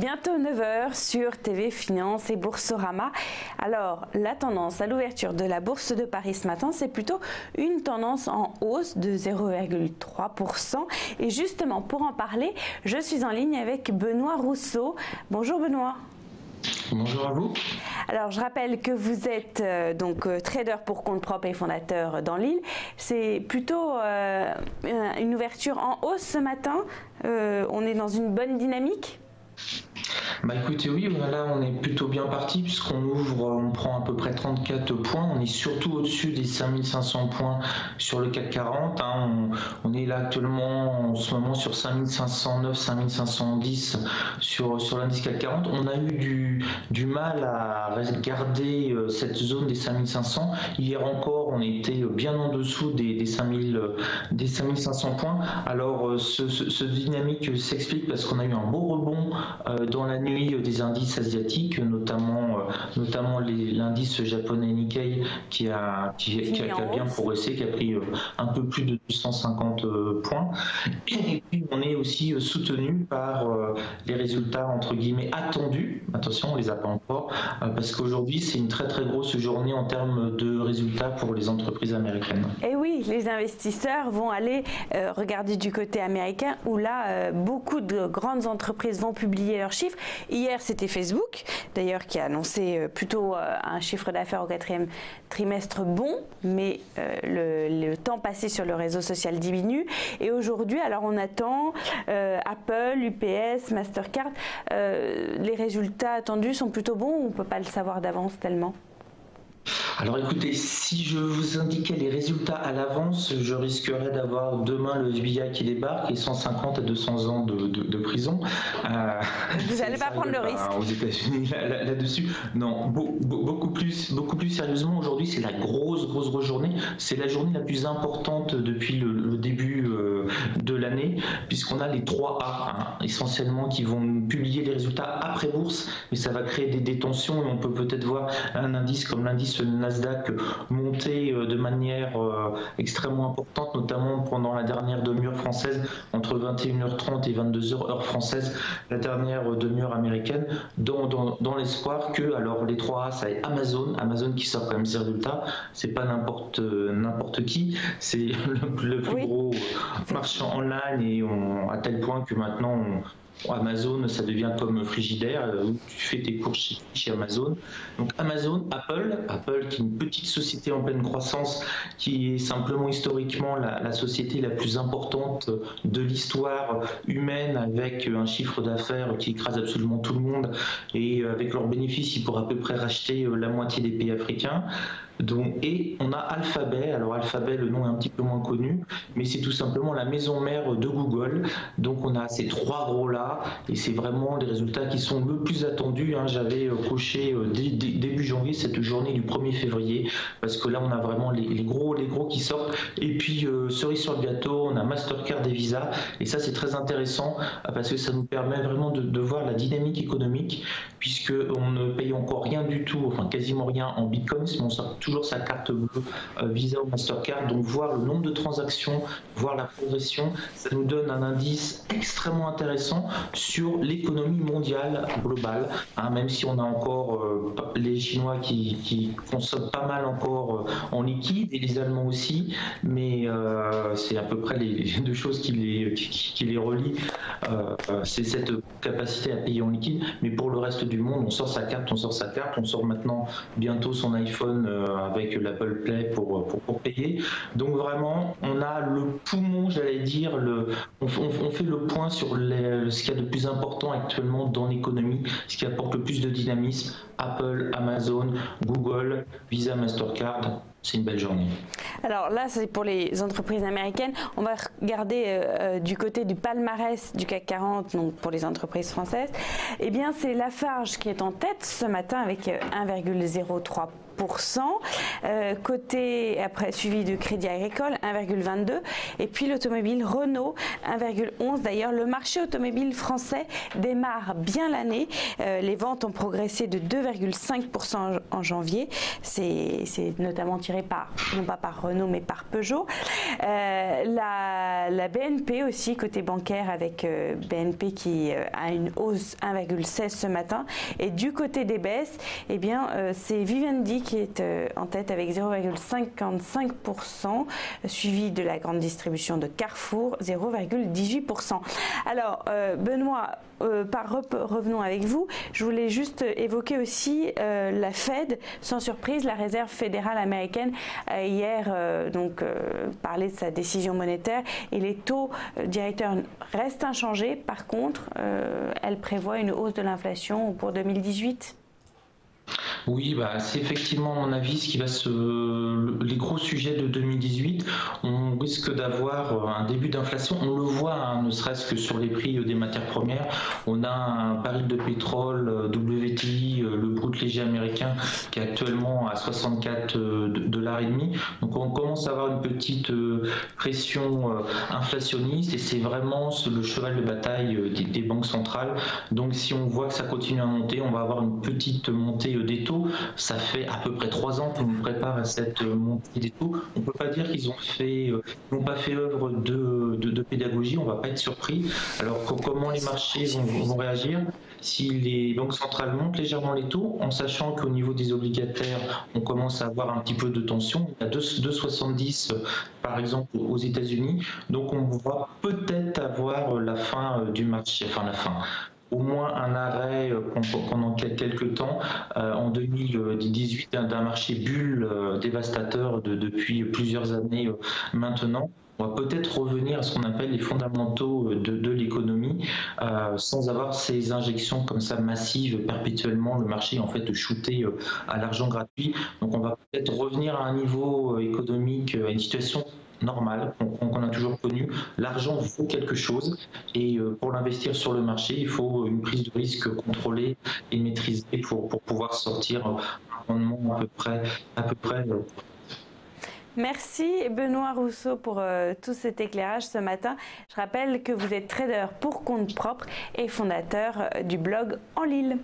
Bientôt 9 h sur TV Finance et Boursorama. Alors, la tendance à l'ouverture de la Bourse de Paris ce matin, c'est plutôt une tendance en hausse de 0,3%. Et justement, pour en parler, je suis en ligne avec Benoît Rousseau. Bonjour Benoît. Bonjour à vous. Alors, je rappelle que vous êtes trader pour compte propre et fondateur dans l'île. C'est plutôt une ouverture en hausse ce matin. On est dans une bonne dynamique ? Bah écoutez, oui, là on est plutôt bien parti puisqu'on ouvre, on prend à peu près 34 points. On est surtout au-dessus des 5500 points sur le CAC 40. On est là actuellement en ce moment sur 5509, 5510 sur l'indice CAC 40. On a eu du mal à garder cette zone des 5500. Hier encore, on était bien en dessous des 5500 points. Alors ce dynamique s'explique parce qu'on a eu un beau rebond dans la nuit des indices asiatiques, notamment l'indice japonais Nikkei qui a bien progressé, qui a pris un peu plus de 250 points. Et puis on est aussi soutenu par les résultats entre guillemets attendus. Attention, on les a pas encore parce qu'aujourd'hui c'est une très très grosse journée en termes de résultats pour les entreprises américaines. Et oui, les investisseurs vont aller regarder du côté américain où là beaucoup de grandes entreprises vont publier leurs chiffres. Hier, c'était Facebook, d'ailleurs, qui a annoncé plutôt un chiffre d'affaires au 4e trimestre bon, mais le temps passé sur le réseau social diminue. Et aujourd'hui, alors on attend Apple, UPS, Mastercard. Les résultats attendus sont plutôt bons ou on ne peut pas le savoir d'avance tellement ? Alors écoutez, si je vous indiquais les résultats à l'avance, je risquerais d'avoir demain le FBI qui débarque et 150 à 200 ans de prison. Vous n'allez pas prendre le risque aux États-Unis là-dessus. Non, beaucoup plus sérieusement, aujourd'hui c'est la grosse journée. C'est la journée la plus importante depuis le début de l'année, puisqu'on a les 3A essentiellement qui vont publier les résultats après bourse, mais ça va créer des tensions et on peut peut-être voir un indice comme l'indice Nasdaq monter de manière extrêmement importante, notamment pendant la dernière demi-heure française, entre 21h30 et 22h heure française, la dernière demi-heure américaine, dans l'espoir que, alors les 3A, ça est Amazon qui sort quand même ses résultats, c'est pas n'importe qui, c'est le plus gros marchand online et à tel point que maintenant Amazon, ça devient comme Frigidaire, où tu fais tes courses chez Amazon. Donc Amazon, Apple qui est une petite société en pleine croissance, qui est simplement historiquement la société la plus importante de l'histoire humaine, avec un chiffre d'affaires qui écrase absolument tout le monde, et avec leurs bénéfices, ils pourraient à peu près racheter la moitié des pays africains. Et on a Alphabet. Alors Alphabet, le nom est un petit peu moins connu, mais c'est tout simplement la maison mère de Google. Donc on a ces trois gros là, et c'est vraiment les résultats qui sont le plus attendus. J'avais coché début janvier cette journée du 1er février, parce que là on a vraiment les gros qui sortent. Et puis cerise sur le gâteau, on a Mastercard et Visa, et ça c'est très intéressant parce que ça nous permet vraiment de voir la dynamique économique, puisque on ne paye encore rien du tout, enfin quasiment rien en bitcoins, mais on sort toujours sa carte bleue Visa ou Mastercard. Donc voir le nombre de transactions, voir la progression, ça nous donne un indice extrêmement intéressant sur l'économie mondiale globale, même si on a encore les Chinois qui consomment pas mal encore en liquide, et les Allemands aussi, mais c'est à peu près les deux choses qui les relient, c'est cette capacité à payer en liquide. Mais pour le reste du monde, on sort sa carte, on sort maintenant bientôt son iPhone avec l'Apple Play pour payer. Donc vraiment, on a le poumon, j'allais dire, on fait le point sur ce qu'il y a de plus important actuellement dans l'économie, ce qui apporte le plus de dynamisme: Apple, Amazon, Google, Visa, Mastercard. C'est une belle journée. Alors là, c'est pour les entreprises américaines. On va regarder du côté du palmarès du CAC 40, donc pour les entreprises françaises. Eh bien, c'est Lafarge qui est en tête ce matin avec 1,03%. Côté après suivi du Crédit Agricole 1,22 et puis l'automobile Renault 1,11. D'ailleurs, le marché automobile français démarre bien l'année. Les ventes ont progressé de 2,5% en janvier. C'est notamment tiré non pas par Renault mais par Peugeot. La BNP aussi, côté bancaire, avec BNP qui a une hausse 1,16 ce matin. Et du côté des baisses, eh bien, c'est Vivendi qui est en tête avec 0,55%, suivi de la grande distribution de Carrefour, 0,18%. Alors, Benoît, revenons avec vous. Je voulais juste évoquer aussi la Fed. Sans surprise, la Réserve fédérale américaine a hier parlé de sa décision monétaire et les taux directeurs restent inchangés. Par contre, elle prévoit une hausse de l'inflation pour 2018. Oui, c'est effectivement, à mon avis, ce qui va les gros sujets de 2018. On risque d'avoir un début d'inflation. On le voit, hein, ne serait-ce que sur les prix des matières premières. On a un baril de pétrole WTI, le brut léger américain, qui est actuellement à 64 dollars et demi. Donc on commence à avoir une petite pression inflationniste et c'est vraiment le cheval de bataille des banques centrales. Donc si on voit que ça continue à monter, on va avoir une petite montée des taux. Ça fait à peu près 3 ans qu'on nous prépare à cette montée des taux. On ne peut pas dire qu'ils n'ont pas fait œuvre de pédagogie, on ne va pas être surpris. Alors comment les marchés vont réagir si les banques centrales montent légèrement les taux, en sachant qu'au niveau des obligataires, on commence à avoir un petit peu de tension. Il y a 2,70 par exemple aux États-Unis. Donc on va peut-être avoir la fin du marché, au moins un arrêt pendant quelques temps en 2018 d'un marché bulle dévastateur depuis plusieurs années maintenant. On va peut-être revenir à ce qu'on appelle les fondamentaux de l'économie sans avoir ces injections comme ça massives perpétuellement. Le marché en fait shooté à l'argent gratuit. Donc on va peut-être revenir à un niveau économique, à une situation normale qu'on a toujours connue. L'argent vaut quelque chose et pour l'investir sur le marché, il faut une prise de risque contrôlée et maîtrisée pour pouvoir sortir un rendement à peu près. Merci Benoît Rousseau pour tout cet éclairage ce matin. Je rappelle que vous êtes trader pour compte propre et fondateur du blog En Lille.